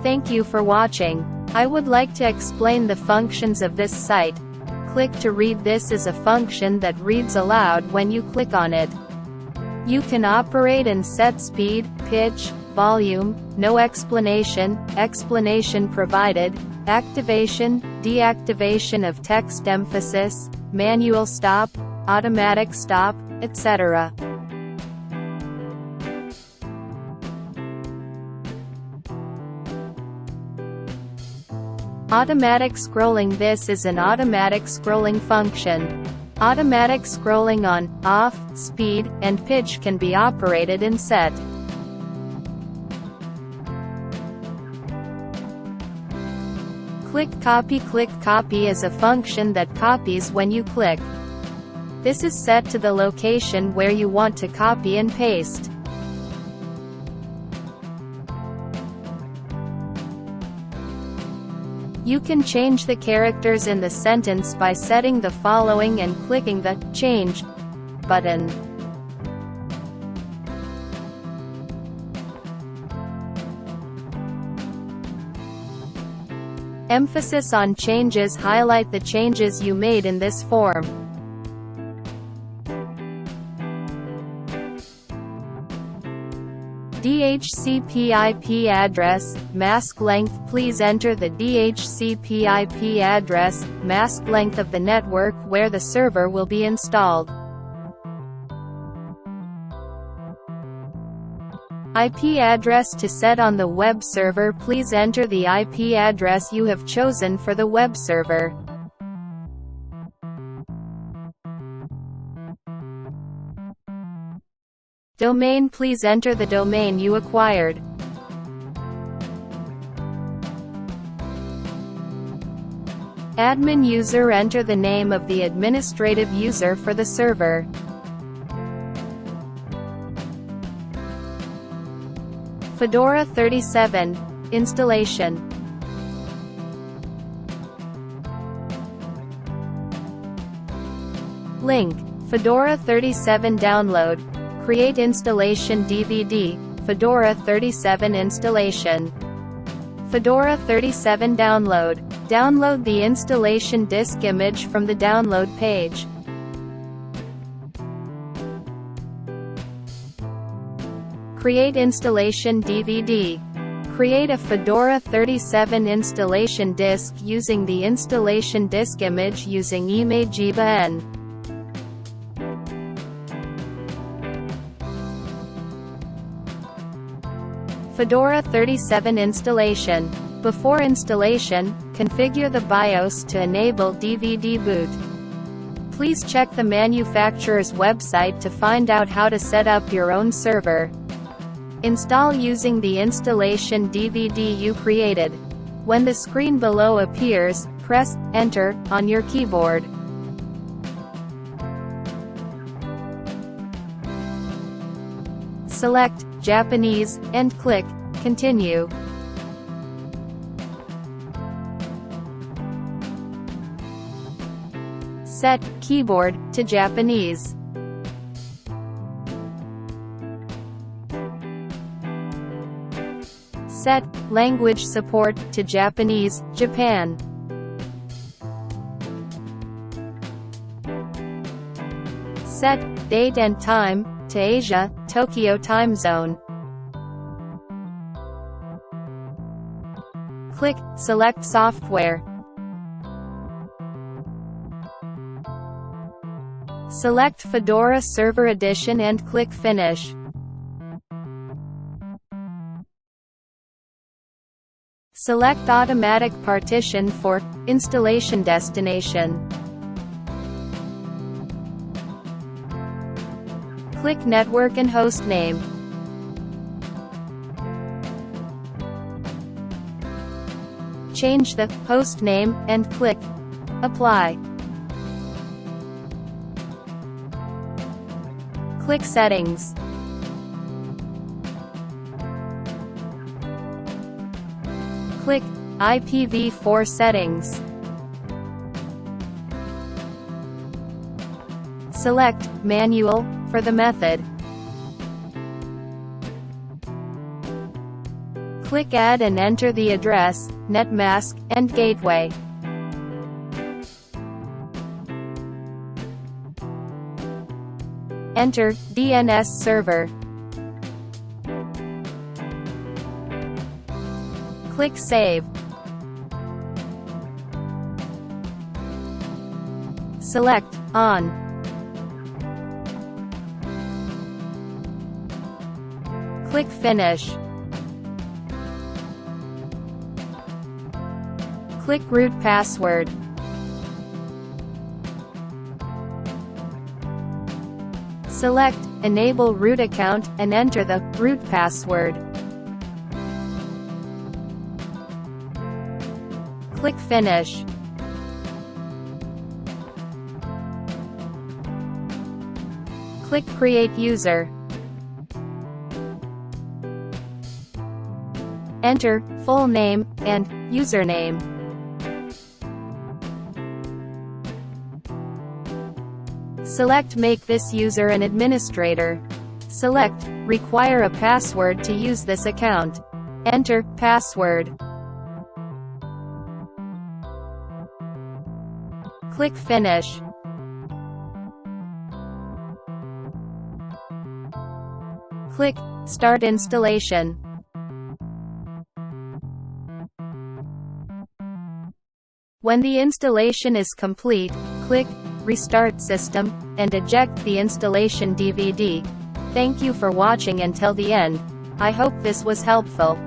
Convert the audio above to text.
Thank you for watching. I would like to explain the functions of this site. Click to read. This is a function that reads aloud when you click on it. You can operate and set speed, pitch, volume, no explanation, explanation provided, activation, deactivation of text emphasis, manual stop, automatic stop, etc. Automatic scrolling. This is an automatic scrolling function. Automatic scrolling on, off, speed, and pitch can be operated and set. Click copy. Click copy is a function that copies when you click. This is set to the location where you want to copy and paste. You can change the characters in the sentence by setting the following and clicking the Change button. Emphasis on changes. Highlight the changes you made in this form. DHCP IP address, mask length. Please enter the DHCP IP address, mask length of the network where the server will be installed. IP address to set on the web server. Please enter the IP address you have chosen for the web server. Domain. Please enter the domain you acquired. Admin user. Enter the name of the administrative user for the server. Fedora37 installation. Link: Fedora37 download. Create installation DVD, Fedora37 installation. Fedora37 download. Download the installation disk image from the download page. Create installation DVD. Create a Fedora37 installation disk using the installation disk image using image.ibn. Fedora37 installation. Before installation, configure the BIOS to enable DVD boot. Please check the manufacturer's website to find out how to set up your own server. Install using the installation DVD you created. When the screen below appears, press Enter on your keyboard. Select Japanese, and click Continue. Set keyboard to Japanese. Set language support to Japanese, Japan. Set date and time to Asia, Tokyo time zone. Click Select Software. Select Fedora Server Edition and click Finish. Select Automatic Partition for installation destination. Click Network and host name. Change the host name and click Apply. Click Settings. Click IPv4 settings. Select Manual for the method. Click Click Add and enter the address, netmask, and gateway. Enter DNS server. Click Save. Select On. Click Finish. Click Root Password. Select Enable Root Account, and enter the root password. Click Finish. Click Create User. Enter full name and username. Select Make this user an administrator. Select Require a password to use this account. Enter password. Click Finish. Click Start installation. When the installation is complete, click Restart System, and eject the installation DVD. Thank you for watching until the end. I hope this was helpful.